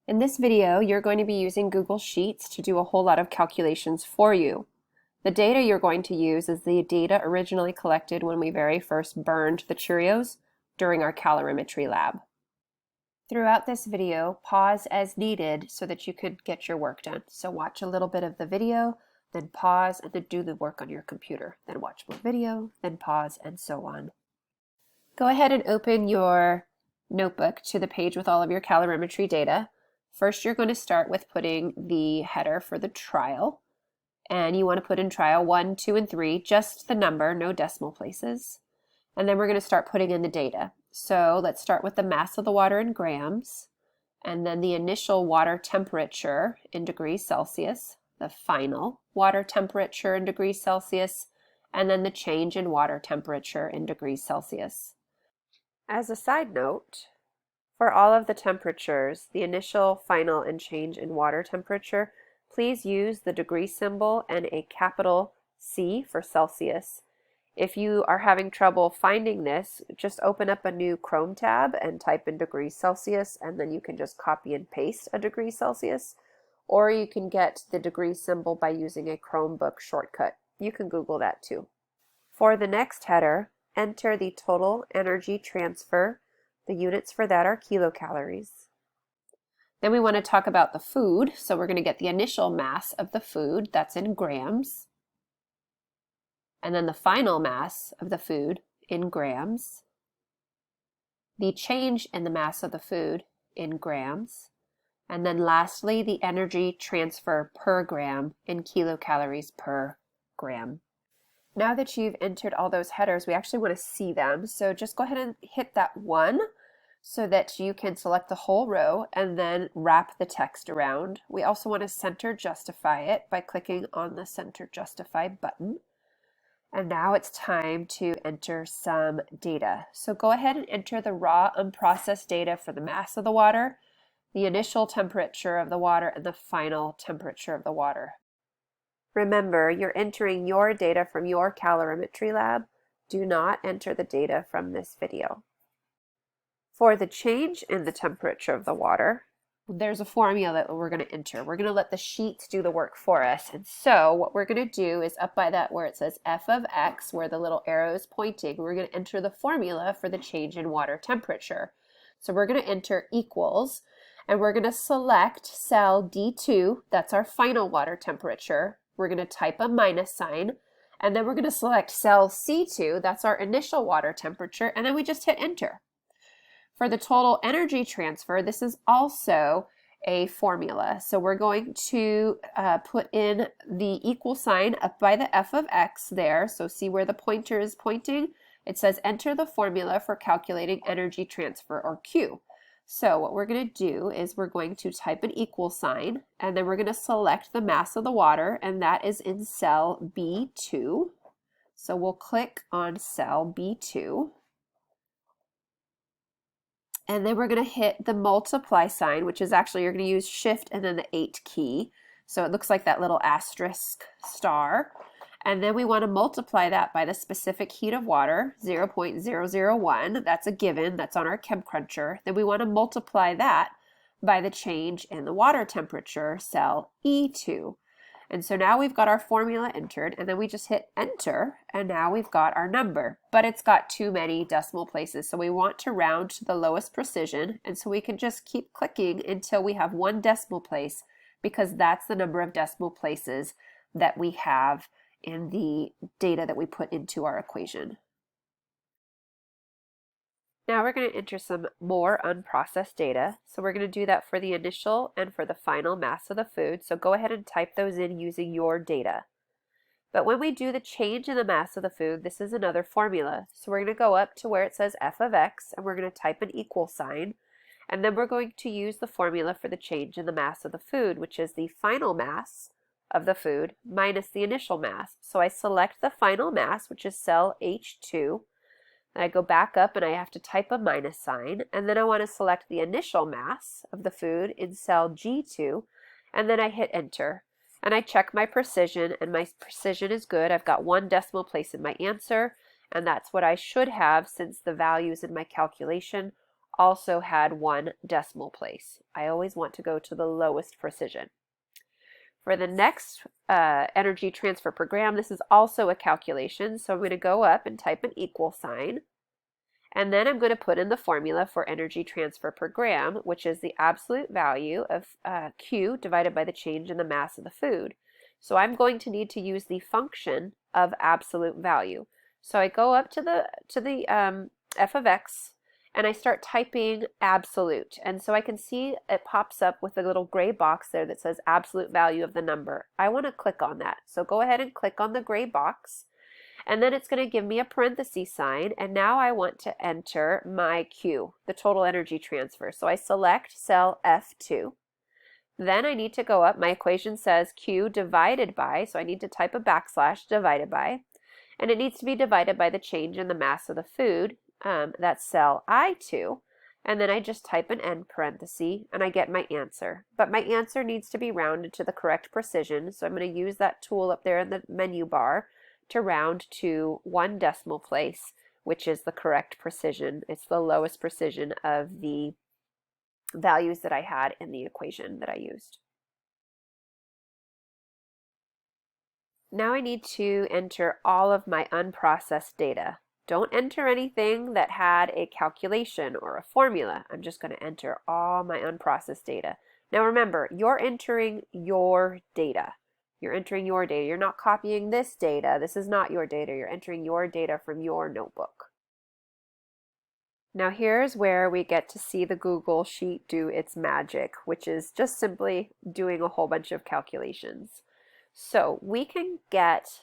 In this video, you're going to be using Google Sheets to do a whole lot of calculations for you. The data you're going to use is the data originally collected when we very first burned the Cheerios during our calorimetry lab. Throughout this video, pause as needed so that you could get your work done. So watch a little bit of the video, then pause, and then do the work on your computer. Then watch more video, then pause, and so on. Go ahead and open your notebook to the page with all of your calorimetry data. First, you're going to start with putting the header for the trial. And you want to put in trial 1, 2, and 3, just the number, no decimal places. And then we're going to start putting in the data. So let's start with the mass of the water in grams, and then the initial water temperature in degrees Celsius, the final water temperature in degrees Celsius, and then the change in water temperature in degrees Celsius. As a side note, for all of the temperatures, the initial, final, and change in water temperature, please use the degree symbol and a capital C for Celsius. If you are having trouble finding this, just open up a new Chrome tab and type in degrees Celsius, and then you can just copy and paste a degree Celsius, or you can get the degree symbol by using a Chromebook shortcut. You can Google that too. For the next header, enter the total energy transfer. The units for that are kilocalories. Then we want to talk about the food, so we're going to get the initial mass of the food, that's in grams, and then the final mass of the food in grams, the change in the mass of the food in grams, and then lastly the energy transfer per gram in kilocalories per gram. Now that you've entered all those headers, we actually want to see them. So just go ahead and hit that 1 so that you can select the whole row and then wrap the text around. We also want to center justify it by clicking on the center justify button. And now it's time to enter some data. So go ahead and enter the raw unprocessed data for the mass of the water, the initial temperature of the water, and the final temperature of the water. Remember, you're entering your data from your calorimetry lab. Do not enter the data from this video. For the change in the temperature of the water, there's a formula that we're going to enter. We're going to let the sheets do the work for us. And so what we're going to do is up by that where it says f of x, where the little arrow is pointing, we're going to enter the formula for the change in water temperature. So we're going to enter equals, and we're going to select cell D2, that's our final water temperature. We're going to type a minus sign, and then we're going to select cell C2, that's our initial water temperature, and then we just hit enter. For the total energy transfer, this is also a formula. So we're going to put in the equal sign up by the f of x there. So see where the pointer is pointing? It says enter the formula for calculating energy transfer, or Q. So what we're going to do is we're going to type an equal sign, and then we're going to select the mass of the water, and that is in cell B2. So we'll click on cell B2. And then we're going to hit the multiply sign, which is actually, you're going to use shift and then the 8 key. So it looks like that little asterisk star. And then we want to multiply that by the specific heat of water, 0.001. That's a given. That's on our Chem Cruncher. Then we want to multiply that by the change in the water temperature, cell E2. And so now we've got our formula entered, and then we just hit enter, and now we've got our number. But it's got too many decimal places, so we want to round to the lowest precision, and so we can just keep clicking until we have 1 decimal place, because that's the number of decimal places that we have in the data that we put into our equation. Now we're going to enter some more unprocessed data. So we're going to do that for the initial and for the final mass of the food. So go ahead and type those in using your data. But when we do the change in the mass of the food, this is another formula. So we're going to go up to where it says f of x, and we're going to type an equal sign. And then we're going to use the formula for the change in the mass of the food, which is the final mass of the food minus the initial mass. So I select the final mass, which is cell H2. And I go back up and I have to type a minus sign, and then I want to select the initial mass of the food in cell G2, and then I hit enter. And I check my precision, and my precision is good. I've got 1 decimal place in my answer, and that's what I should have since the values in my calculation also had 1 decimal place. I always want to go to the lowest precision. For the next energy transfer per gram, this is also a calculation. So I'm going to go up and type an equal sign. And then I'm going to put in the formula for energy transfer per gram, which is the absolute value of Q divided by the change in the mass of the food. So I'm going to need to use the function of absolute value. So I go up to the f of x, and I start typing absolute. And so I can see it pops up with a little gray box there that says absolute value of the number. I want to click on that. So go ahead and click on the gray box. And then it's going to give me a parenthesis sign, and now I want to enter my Q, the total energy transfer. So I select cell F2. Then I need to go up. My equation says Q divided by, so I need to type a backslash divided by, and it needs to be divided by the change in the mass of the food. That's cell I2. And then I just type an end parenthesis, and I get my answer. But my answer needs to be rounded to the correct precision, so I'm going to use that tool up there in the menu bar to round to 1 decimal place, which is the correct precision. It's the lowest precision of the values that I had in the equation that I used. Now I need to enter all of my unprocessed data. Don't enter anything that had a calculation or a formula. I'm just going to enter all my unprocessed data. Now remember, you're entering your data. You're entering your data. You're not copying this data. This is not your data. You're entering your data from your notebook. Now here's where we get to see the Google Sheet do its magic, which is just simply doing a whole bunch of calculations. So we can get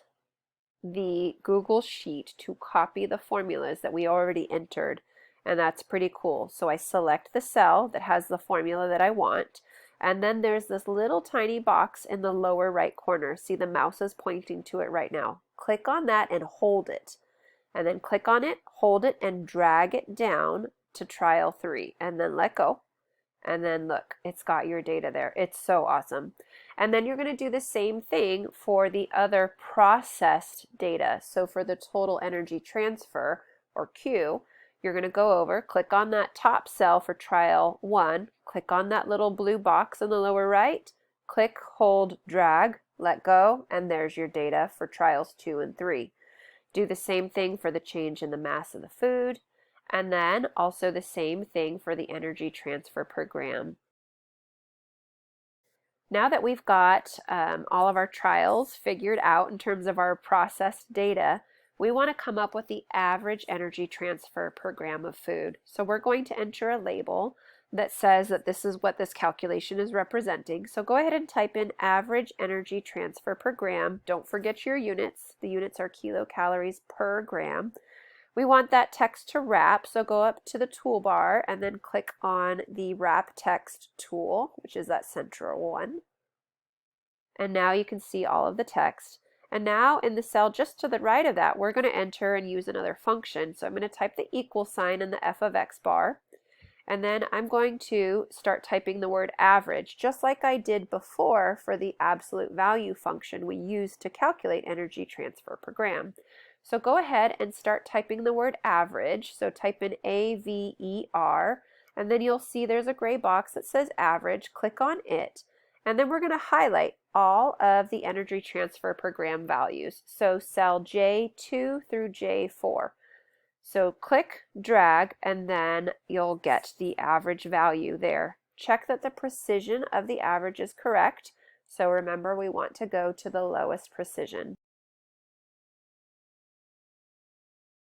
the Google Sheet to copy the formulas that we already entered, and that's pretty cool. So I select the cell that has the formula that I want. And then there's this little tiny box in the lower right corner. See, the mouse is pointing to it right now. Click on that and hold it. And then click on it, hold it, and drag it down to trial 3. And then let go. And then look, it's got your data there. It's so awesome. And then you're going to do the same thing for the other processed data. So for the total energy transfer, or Q, you're going to go over, click on that top cell for trial 1, click on that little blue box in the lower right, click, hold, drag, let go, and there's your data for trials 2 and 3. Do the same thing for the change in the mass of the food, and then also the same thing for the energy transfer per gram. Now that we've got all of our trials figured out in terms of our processed data, we want to come up with the average energy transfer per gram of food. So we're going to enter a label that says that this is what this calculation is representing. So go ahead and type in average energy transfer per gram. Don't forget your units. The units are kilocalories per gram. We want that text to wrap, so go up to the toolbar and then click on the wrap text tool, which is that central one. And now you can see all of the text. And now in the cell just to the right of that, we're going to enter and use another function. So I'm going to type the equal sign in the f of x bar. And then I'm going to start typing the word average, just like I did before for the absolute value function we used to calculate energy transfer per gram. So go ahead and start typing the word average. So type in AVER, and then you'll see there's a gray box that says average. Click on it. And then we're going to highlight all of the energy transfer per gram values. So cell J2 through J4. So click, drag, and then you'll get the average value there. Check that the precision of the average is correct. So remember, we want to go to the lowest precision.